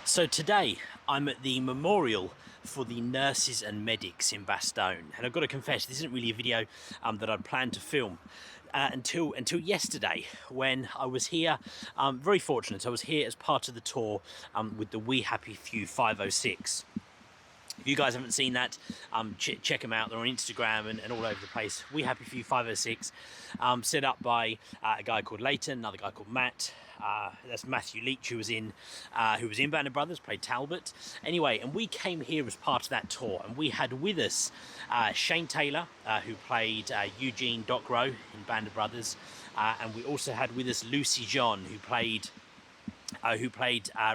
So today I'm at the memorial for the nurses and medics in Bastogne, and I've got to confess this isn't really a video that I'd planned to film until yesterday, when I was here. Very fortunate, I was here as part of the tour with the We Happy Few 506. If you guys haven't seen that, check them out. They're on Instagram and all over the place. We Happy Few 506, set up by a guy called Leighton, another guy called Matt. That's Matthew Leach, who was in Band Brothers, played Talbot. Anyway, and we came here as part of that tour, and we had with us Shane Taylor, who played Eugene Doc Rowe in Band Brothers, and we also had with us Lucy John, who played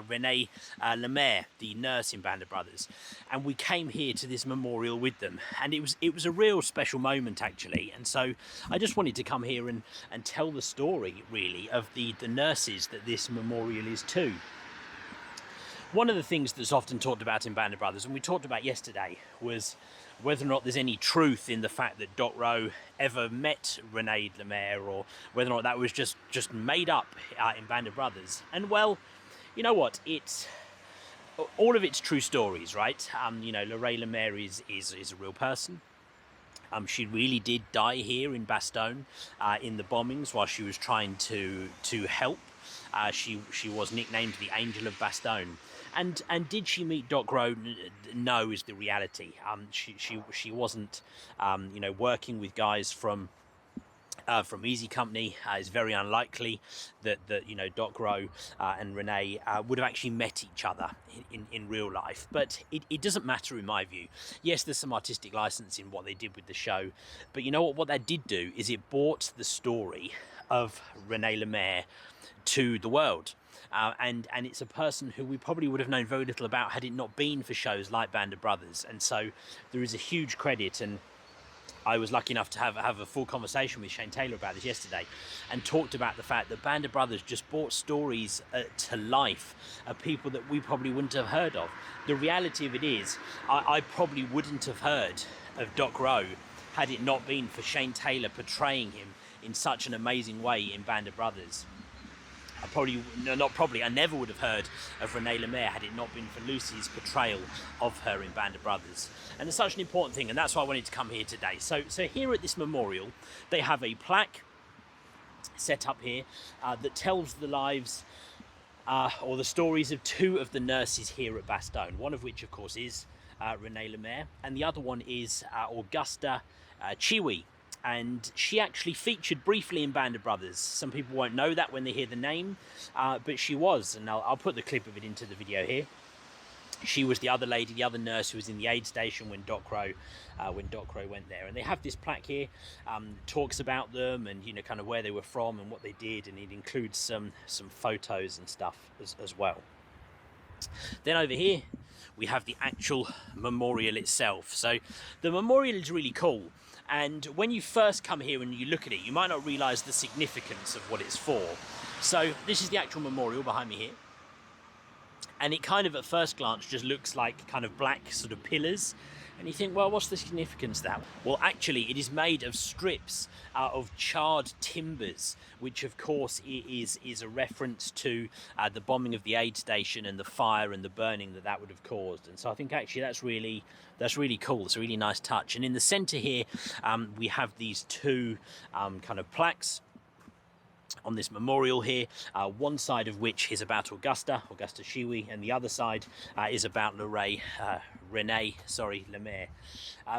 Renee Lemaire, the nurse in Band Brothers. And we came here to this memorial with them, and it was a real special moment, actually. And so I just wanted to come here and tell the story, really, of the nurses that this memorial is to. One of the things that's often talked about in Band Brothers, and we talked about yesterday, was whether or not there's any truth in the fact that Doc Rowe ever met Renee Lemaire, or whether or not that was just made up in Band of Brothers. And well, you know what? It's all of it's true stories, right? Renee Lemaire is a real person. She really did die here in Bastogne in the bombings while she was trying to help. She was nicknamed the Angel of Bastogne. And did she meet Doc Rowe? No, is the reality. She wasn't, working with guys from Easy Company. It's very unlikely that Doc Rowe and Renee would have actually met each other in real life. But it doesn't matter in my view. Yes, there's some artistic license in what they did with the show, but you know what that did do is it brought the story of Renee Lemaire to the world. And it's a person who we probably would have known very little about had it not been for shows like Band of Brothers. And so there is a huge credit, and I was lucky enough to have a full conversation with Shane Taylor about this yesterday, and talked about the fact that Band of Brothers just brought stories to life of people that we probably wouldn't have heard of. The reality of it is, I probably wouldn't have heard of Doc Rowe had it not been for Shane Taylor portraying him in such an amazing way in Band of Brothers. I never would have heard of Renee Lemaire had it not been for Lucy's portrayal of her in Band of Brothers. And it's such an important thing, and that's why I wanted to come here today. So here at this memorial, they have a plaque set up here that tells the lives or the stories of two of the nurses here at Bastogne, one of which, of course, is Renee Lemaire, and the other one is Augusta Chiwy. And she actually featured briefly in Band of Brothers. Some people won't know that when they hear the name, but she was, and I'll put the clip of it into the video here. She was the other lady, the other nurse who was in the aid station when Doc Rowe went there. And they have this plaque here, talks about them and kind of where they were from and what they did, and it includes some photos and stuff as well. Then over here we have the actual memorial itself. So the memorial is really cool. And when you first come here and you look at it, you might not realise the significance of what it's for. So this is the actual memorial behind me here. And it kind of at first glance just looks like kind of black sort of pillars. And you think, well, what's the significance of that? Well, actually, it is made of strips of charred timbers, which, of course, is a reference to the bombing of the aid station and the fire and the burning that would have caused. And so I think actually that's really cool. It's a really nice touch. And in the centre here, we have these two kind of plaques on this memorial here, one side of which is about Augusta Chiwy, and the other side is about Renee Lemaire,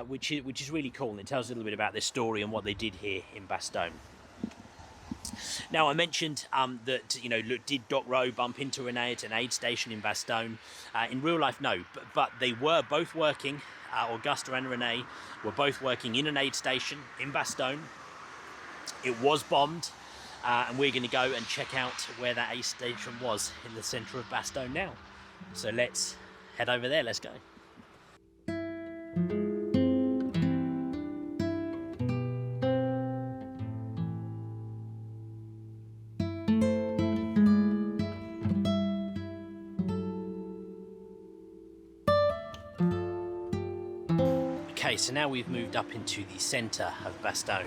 which is really cool, and it tells a little bit about their story and what they did here in Bastogne. Now, I mentioned that, did Doc Rowe bump into Renee at an aid station in Bastogne? In real life, no, but they were both working, Augusta and Renee were both working in an aid station in Bastogne. It was bombed. And we're going to go and check out where that aid station was in the centre of Bastogne now. So let's head over there, let's go. Okay, so now we've moved up into the centre of Bastogne.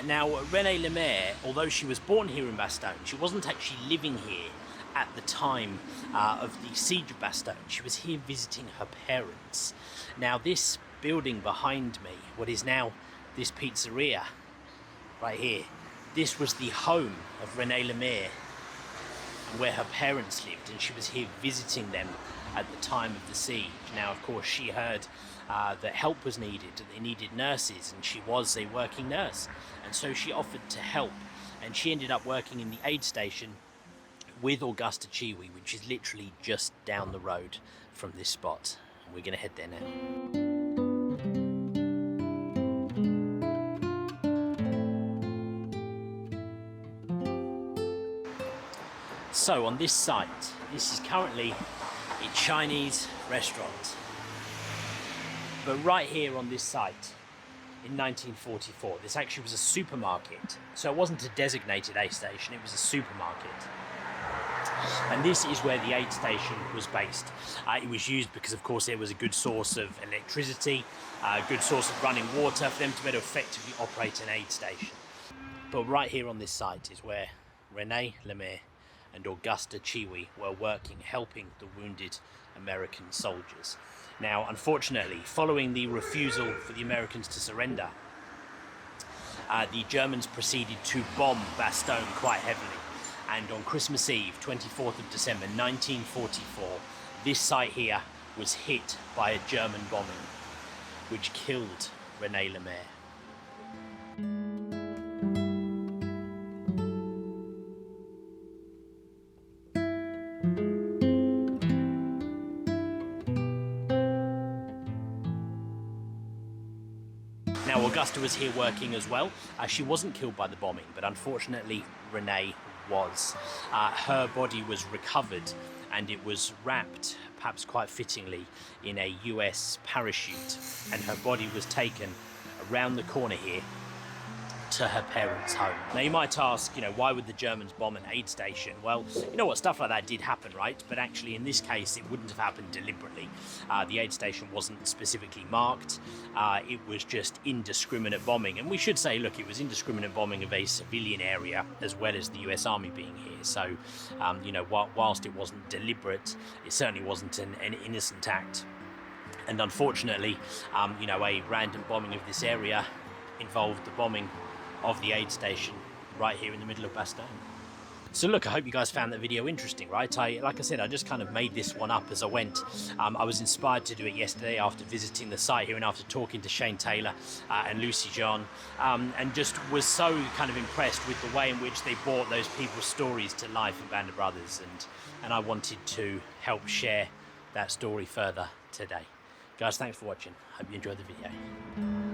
Now, Renee Lemaire, although she was born here in Bastogne, she wasn't actually living here at the time of the siege of Bastogne. She was here visiting her parents. Now this building behind me, what is now this pizzeria right here, this was the home of Renee Lemaire, where her parents lived, and she was here visiting them at the time of the siege. Now, of course, she heard that help was needed, that they needed nurses, and she was a working nurse, and so she offered to help, and she ended up working in the aid station with Augusta, Chiwy, which is literally just down the road from this spot, and we're going to head there now. So on this site, this is currently a Chinese restaurant. But right here on this site, in 1944, this actually was a supermarket. So it wasn't a designated aid station, it was a supermarket. And this is where the aid station was based. It was used because, of course, there was a good source of electricity, a good source of running water for them to be able to effectively operate an aid station. But right here on this site is where Renee Lemaire and Augusta Chiwy were working, helping the wounded American soldiers. Now, unfortunately, following the refusal for the Americans to surrender, the Germans proceeded to bomb Bastogne quite heavily. And on Christmas Eve, 24th of December 1944, this site here was hit by a German bombing, which killed Renee Lemaire. Now, Augusta was here working as well. She wasn't killed by the bombing, but unfortunately Renee was. Her body was recovered and it was wrapped, perhaps quite fittingly, in a US parachute, and her body was taken around the corner here to her parents' home. Now you might ask, why would the Germans bomb an aid station? Well, you know what, stuff like that did happen, right? But actually in this case it wouldn't have happened deliberately. The aid station wasn't specifically marked. It was just indiscriminate bombing. And we should say, look, it was indiscriminate bombing of a civilian area as well as the US Army being here. So, whilst it wasn't deliberate, it certainly wasn't an innocent act. And unfortunately, a random bombing of this area involved the bombing of the aid station right here in the middle of Bastogne. So look, I hope you guys found that video interesting, right? Like I said, I just kind of made this one up as I went. I was inspired to do it yesterday after visiting the site here and after talking to Shane Taylor and Lucy John, and just was so kind of impressed with the way in which they brought those people's stories to life in Band of Brothers, and I wanted to help share that story further today. Guys, thanks for watching. Hope you enjoyed the video.